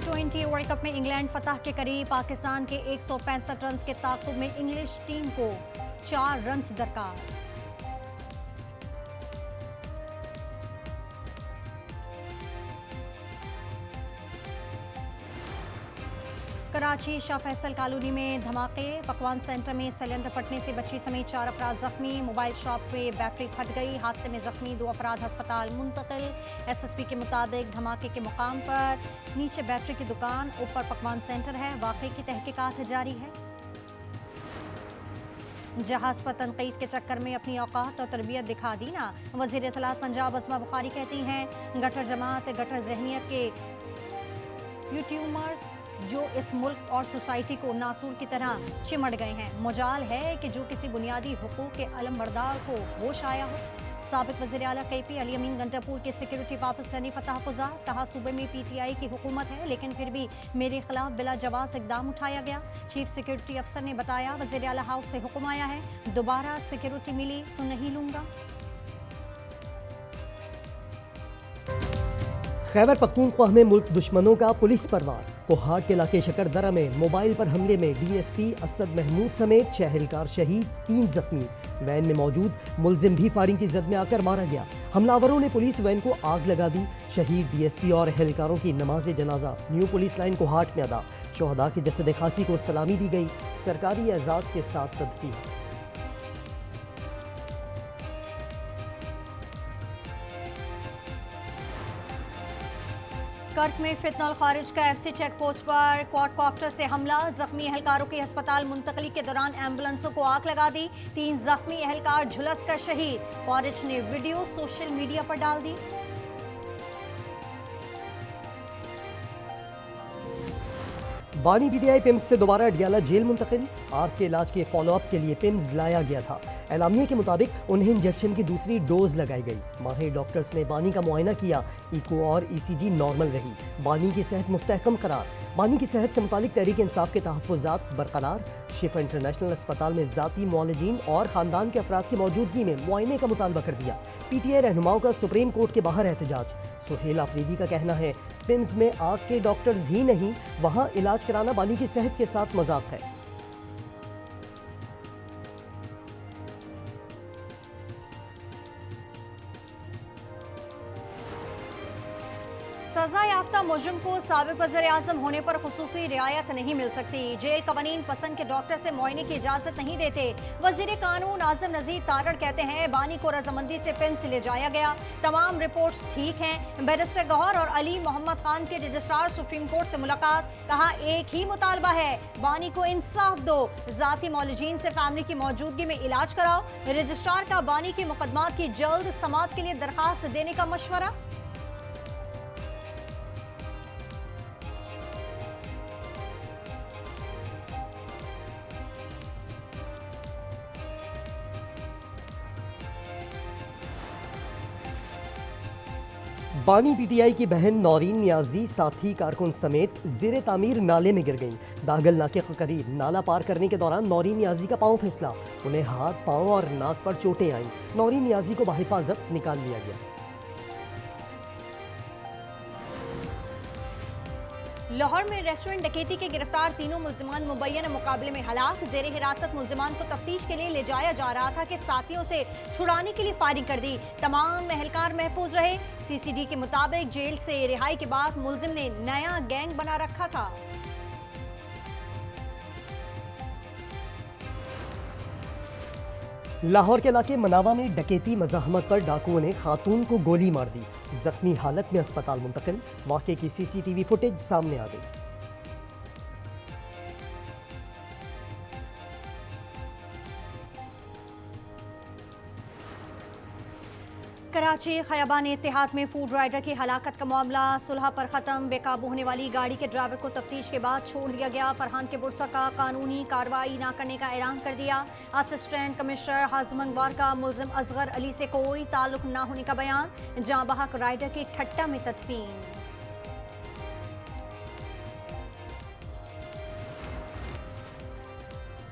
T20 world cup में England फतह के करीब। पाकिस्तान के 165 रन के ताक़ुब में इंग्लिश टीम को 4 रन दरकार। कराची शाह फैसल कॉलोनी में धमाके। पकवान सेंटर में सिलेंडर फटने से बच्ची समेत 4 अफराद जख्मी। मोबाइल शॉप में बैटरी फट गई। हादसे में जख्मी 2 अफराद अस्पताल मुंतकिल। SSP के मुताबिक धमाके के मुकाम पर नीचे बैटरी की दुकान, ऊपर पकवान सेंटर है। वाक़े की तहकीकात जारी है। जहाज पर तनकीद के चक्कर में अपनी औकात और तरबियत दिखा दी ना। वज़ीर इत्तलात पंजाब अज़मा बुखारी कहती हैं, गटर जमात गटर जहनियत के यूट्यूबर्स जो इस मुल्क और सोसाइटी को नासूर की तरह चिमट गए हैं। मजाल है कि जो किसी बुनियादी हुकूक के अलमबरदार को होश आया हो। साबिक वज़ीर आला KP अली अमीन गंडापुर की सिक्योरिटी वापस करने पर तहफ़्फ़ुज़ात। कहा, सूबे में PTI की हुकूमत है लेकिन फिर भी मेरे खिलाफ बिला जवाज़ इक़दाम उठाया गया। चीफ सिक्योरिटी अफसर ने बताया, वज़ीर आला हाउस से हुक्म आया है, दोबारा सिक्योरिटी मिली तो नहीं लूँगा। खैबर पख्तूनख्वा में मुल्क दुश्मनों का पुलिस पर वार। कोहाट के इलाके शकरदरा में मोबाइल पर हमले में DSP असद महमूद समेत 6 एहलकार शहीद, 3 जख्मी। वैन में मौजूद मुलजिम भी फायरिंग की जद में आकर मारा गया। हमलावरों ने पुलिस वैन को आग लगा दी। शहीद DSP और एहलकारों की नमाज जनाजा न्यू पुलिस लाइन कोहाट में अदा। शोहदा के जसद खाकी को सलामी दी गई। सरकारी एजाज के साथ तदफीन। कर्क में फितनल खारिज का FC चेक पोस्ट पर क्वाडकॉप्टर से हमला। जख्मी एहलकारों की अस्पताल मुंतकली के दौरान एम्बुलेंसों को आग लगा दी। 3 जख्मी एहलकार झुलस कर शहीद। खारिज ने वीडियो सोशल मीडिया पर डाल दी। बानी PTI पिम्स से दोबारा अडियाला जेल मुंतकिल। आग के इलाज के फॉलोअप के लिए पिम्स लाया गया था। एलामिया के मुताबिक उन्हें इंजेक्शन की दूसरी डोज लगाई गई। माहिर डॉक्टर्स ने बानी का मुआयना किया। इको और ECG नॉर्मल रही। बानी की सेहत मुस्तहकम करार। बानी की सेहत से मुतालिक तहरीक इंसाफ के तहफ़्फ़ुज़ात बरकरार। शिफा इंटरनेशनल अस्पताल में ज़ाती मुआलिजीन और ख़ानदान के अफराद की मौजूदगी में मुआयने का मुतालबा कर दिया। PTI रहनुमाओं का सुप्रीम कोर्ट के बाहर एहतजाज। सुहेल आफरीदी का कहना है, पिम्स में आग के डॉक्टर्स ही नहीं, वहाँ इलाज कराना बानी की सेहत के साथ मजाक है। सजा याफ्ता मुजरिम को साबिक वज़ीर आज़म होने पर खुसूसी रियायत नहीं मिल सकती। जेल कवानीन पसंद के डॉक्टर से मुआयने की इजाज़त नहीं देते। वज़ीर कानून आज़म नज़ीर तारड़ कहते हैं, बानी को रजामंदी से पिम्स ले जाया गया। तमाम रिपोर्ट्स ठीक हैं। बैरिस्टर गौहर और अली मोहम्मद खान के रजिस्ट्रार सुप्रीम कोर्ट से मुलाकात। कहा, एक ही मुतालबा है, बानी को इंसाफ दो। ज़ाती मौलजीन से फैमिली की मौजूदगी में इलाज कराओ। रजिस्ट्रार का बानी के मुकदमात की जल्द समाअत के लिए दरखास्त देने का मशवरा। बानी PTI की बहन नौरीन नियाजी साथी कारकुन समेत ज़ेरे तामीर नाले में गिर गईं। दागल नाके के करीब नाला पार करने के दौरान नौरीन नियाजी का पांव फिसला। उन्हें हाथ, पांव और नाक पर चोटें आईं। नौरीन नियाजी को बाहिफाजत निकाल लिया गया। लाहौर में रेस्टोरेंट डकैती के गिरफ्तार तीनों मुल्जिमान मुबैयन मुकाबले में हलाक। जेर हिरासत मुल्जिमान को तफ्तीश के लिए ले जाया जा रहा था कि साथियों से छुड़ाने के लिए फायरिंग कर दी। तमाम एहलकार महफूज रहे। CCD के मुताबिक जेल से रिहाई के बाद मुल्जिम ने नया गैंग बना रखा था। लाहौर के इलाके मनावा में डकैती मज़ाहमत पर डाकुओं ने खातून को गोली मार दी। जख्मी हालत में अस्पताल मुंतकिल। वाक़े की CCTV फुटेज सामने आ गई। कराची खयाबान इत्तेहाद में फूड राइडर की हलाकत का मामला सुलह पर ख़त्म। बेकाबू होने वाली गाड़ी के ड्राइवर को तफ्तीश के बाद छोड़ दिया गया। फरहान के बुरसा का कानूनी कार्रवाई न करने का ऐलान कर दिया। असिस्टेंट कमिश्नर हाज़मंगवार का मुल्जिम असगर अली से कोई ताल्लुक न होने का बयान। जाँ बहक राइडर की ठट्टा में तदफीन।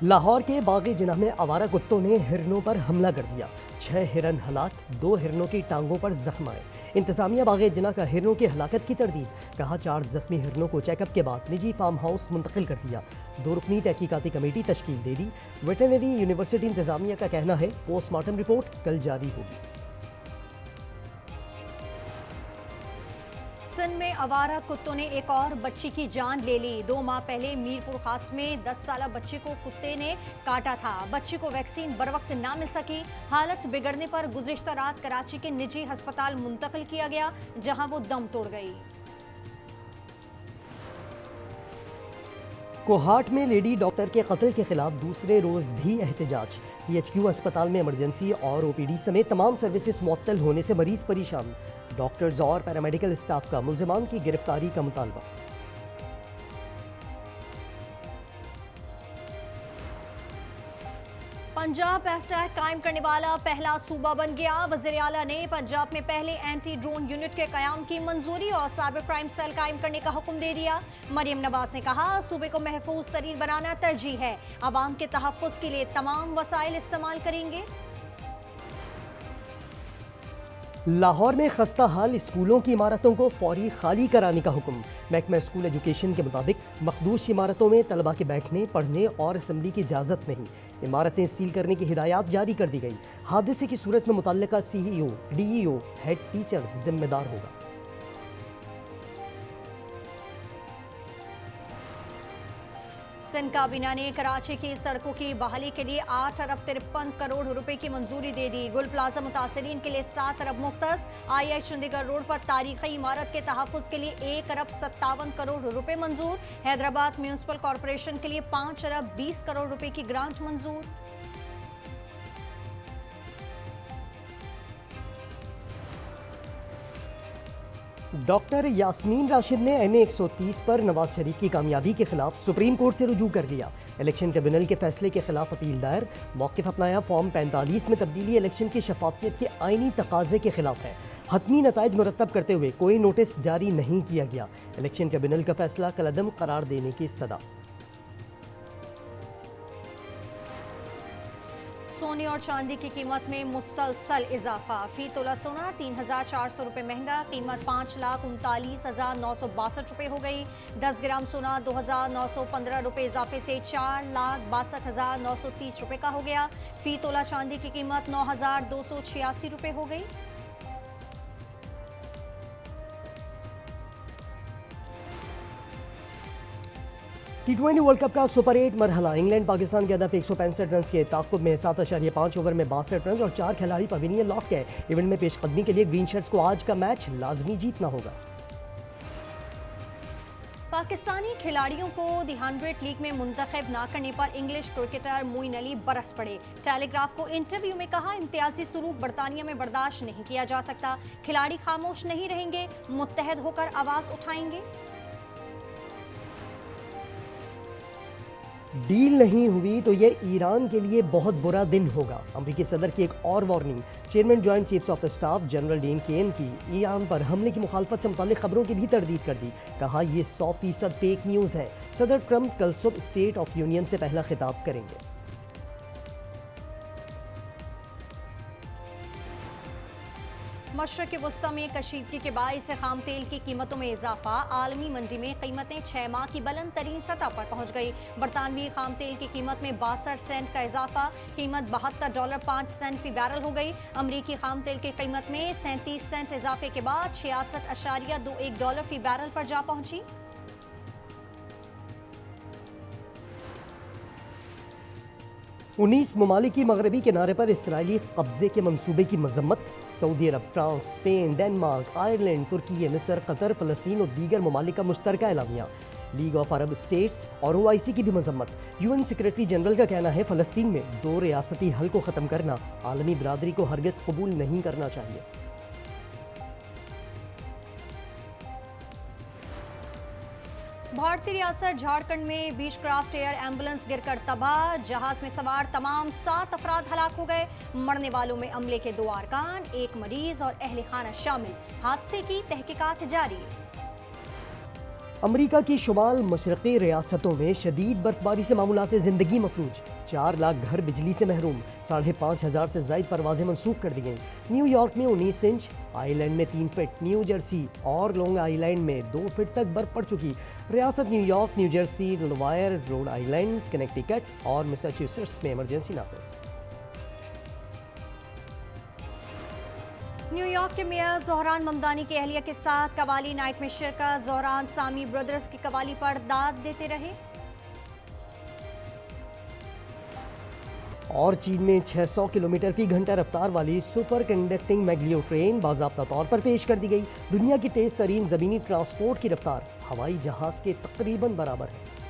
लाहौर के बाग़े जिन्ना में आवारा कुत्तों ने हिरनों पर हमला कर दिया। 6 हिरन हलाक, 2 हिरनों की टांगों पर जख्म आए। इंतजामिया बाग़े जिन्ना का हिरनों की हलाकत की तरदीद कहा 4 जख्मी हिरनों को चेकअप के बाद निजी फार्म हाउस मुंतकिल कर दिया। 2 रुकनी तहकीकाती कमेटी तश्कील दे दी। वेटरनरी यूनिवर्सिटी इंतजामिया का कहना है पोस्टमार्टम रिपोर्ट कल जारी होगी। सिंध में आवारा कुत्तों ने एक और बच्ची की जान ले ली। 2 माह पहले मीरपुर खास में 10 साला बच्ची को कुत्ते ने काटा था। बच्ची को वैक्सीन बर वक्त ना मिल सकी। हालत बिगड़ने पर गुज़िश्ता रात कराची के निजी अस्पताल मुंतकिल किया गया, जहां वो दम तोड़ गई। कोहाट में लेडी डॉक्टर के कत्ल के खिलाफ दूसरे रोज भी एहतजाज। THQ अस्पताल में इमरजेंसी और OPD समेत तमाम सर्विसेज मुअत्तल होने से मरीज परेशान। डॉक्टर्स और पैरामेडिकल स्टाफ का मुल्जिमान की गिरफ्तारी का मुतालबा। पंजाब एफ्ट एक्ट कायम करने वाला पहला सूबा बन गया। वज़ीर आला ने पंजाब में पहले एंटी ड्रोन यूनिट के कयाम की मंजूरी और साइबर क्राइम सेल कायम करने का हुक्म दे दिया। मरियम नवाज ने कहा सूबे को महफूज तरीन बनाना तरजीह है, आवाम के तहफ़्फ़ुज़ के लिए तमाम वसाइल इस्तेमाल करेंगे। लाहौर में खस्ता हाल स्कूलों की इमारतों को फौरी खाली कराने का हुक्म। महकमा स्कूल एजुकेशन के मुताबिक मखदूश इमारतों में तलबा के बैठने, पढ़ने और असम्बली की इजाज़त नहीं। इमारतें सील करने की हिदायत जारी कर दी गई। हादसे की सूरत में मुतल्लिका CEO, DEO, हेड टीचर जिम्मेदार होगा। सिंध काबीना ने कराची की सड़कों की बहाली के लिए 8 अरब 53 करोड़ रुपए की मंजूरी दे दी। गुल प्लाजा मुतासरीन के लिए 7 अरब मुख्तस। IH चंडीगढ़ रोड पर तारीखी इमारत के तहफ़्फ़ुज़ के लिए 1 अरब 57 करोड़ रुपए मंजूर। हैदराबाद म्यूनसिपल कॉरपोरेशन के लिए 5 अरब 20 करोड़ रुपए की ग्रांट मंजूर। डॉक्टर यास्मीन राशिद ने NA 130 पर नवाज शरीफ की कामयाबी के खिलाफ सुप्रीम कोर्ट से रुजू कर लिया। इलेक्शन ट्रिब्यूनल के फैसले के खिलाफ अपील दायर। मौक़िफ़ अपनाया। फॉर्म 45 में तब्दीली इलेक्शन की शफाफियत के आईनी तकाजे के खिलाफ है। हतमी नताइज मुरतब करते हुए कोई नोटिस जारी नहीं किया गया। इलेक्शन ट्रिब्यूनल का फैसला कलअदम करार देने की इस्तदा। सोने और चांदी की कीमत में मुसलसल इजाफा। फी तोला सोना 3,400 रुपये महंगा, कीमत 5,39,962 रुपये हो गई। 10 ग्राम सोना 2,915 रुपये इजाफे से 4,62,930 रुपये का हो गया। फी तोला चांदी की कीमत 9,286 रुपये हो गई। T20 वर्ल्ड कप का सुपर 8 मरहला। इंग्लैंड पाकिस्तान के हदफ 165 रन के ताक़ुब में 7.5 ओवर में 62 रन और 4 खिलाड़ी पवेलियन लौट गए। इवेंट में पेशकदमी के लिए ग्रीन शर्ट्स को आज का मैच लाजमी जीतना होगा। पाकिस्तानी खिलाड़ियों को दी 100 लीग में मुंतखब ना करने पर इंग्लिश क्रिकेटर मोइन अली बरस पड़े। टेलीग्राफ को इंटरव्यू में कहा इम्तियाजी सलूक बरतानिया में बर्दाश्त नहीं किया जा सकता। खिलाड़ी खामोश नहीं रहेंगे, मुत्तहद होकर आवाज़ उठाएंगे। डील नहीं हुई तो ये ईरान के लिए बहुत बुरा दिन होगा। अमरीकी सदर की एक और warning. Chairman joint chiefs of staff general Dan Caine की ईरान पर हमले की मुखालफत से मुतालिक खबरों की भी तरदीद कर दी। कहा यह 100% फेक न्यूज़ है। सदर ट्रंप कल सुबह स्टेट ऑफ यूनियन से पहला खिताब करेंगे। मशरक़ वस्ता में कशीदगी के बाइस खाम तेल की कीमतों में इजाफा। आलमी मंडी में कीमतें 6 माह की बुलंद तरीन सतह पर पहुंच गई। बरतानवी खाम तेल की कीमत में 62 सेंट का इजाफा। कीमत $72.5 फी बैरल हो गई। अमरीकी खाम तेल की कीमत में 37 सेंट इजाफे के बाद $66.21 फी बैरल पर जा पहुंची। उन्नीस ममालिकी मगरबी किनारे पर इसराइली कब्जे के मंसूबे की मजम्मत। सऊदी अरब, फ्रांस, स्पेन, डेनमार्क, आयरलैंड, तुर्की, मिस्र, कतर, फ़लस्तीन और दीगर ममालिक का मुश्तरका एलामिया। लीग ऑफ अरब स्टेट्स और OIC की भी मजम्मत। UN सेक्रेटरी जनरल का कहना है फ़लस्तीन में 2 रियासती हल को ख़त्म करना आलमी बरादरी को हरगिज़ कबूल नहीं करना चाहिए। भारतीय रियासत झारखंड में बीचक्राफ्ट एयर एम्बुलेंस गिरकर तबाह। जहाज में सवार तमाम 7 अफराद हलाक हो गए। मरने वालों में अमले के 2 अरकान, 1 मरीज और अहले खाना शामिल। हादसे की तहकीकात जारी। अमरीका की शुमाल मशरक़ी रियासतों में शदीद बर्फबारी से मामूलात ज़िंदगी मफलूज। 4 लाख घर बिजली से महरूम। 5,500 से ज़ायद परवाजें मनसूख कर दी गईं। न्यूयॉर्क में 19 इंच, आइलैंड में 3 फीट, न्यू जर्सी और लॉन्ग आइलैंड में 2 फीट तक बर्फ पड़ चुकी। रियासत New York, new Jersey, Delaware, Rhode Island, Connecticut और मैसाचुसेट्स में इमरजेंसी नाफिज। न्यूयॉर्क के मेयर ज़ोहरान ममदानी की अहलिया के साथ कवाली नाइट में शिरकत। ज़ोहरान सामी ब्रदर्स की कवाली पर दाद देते रहे। और चीन में 600 किलोमीटर फी घंटा रफ्तार वाली सुपर कंडक्टिंग मैग्लियो ट्रेन बाज़ाब्ता तौर पर पेश कर दी गई। दुनिया की तेज़ तरीन ज़मीनी ट्रांसपोर्ट की रफ्तार हवाई जहाज़ के तकरीबन बराबर है।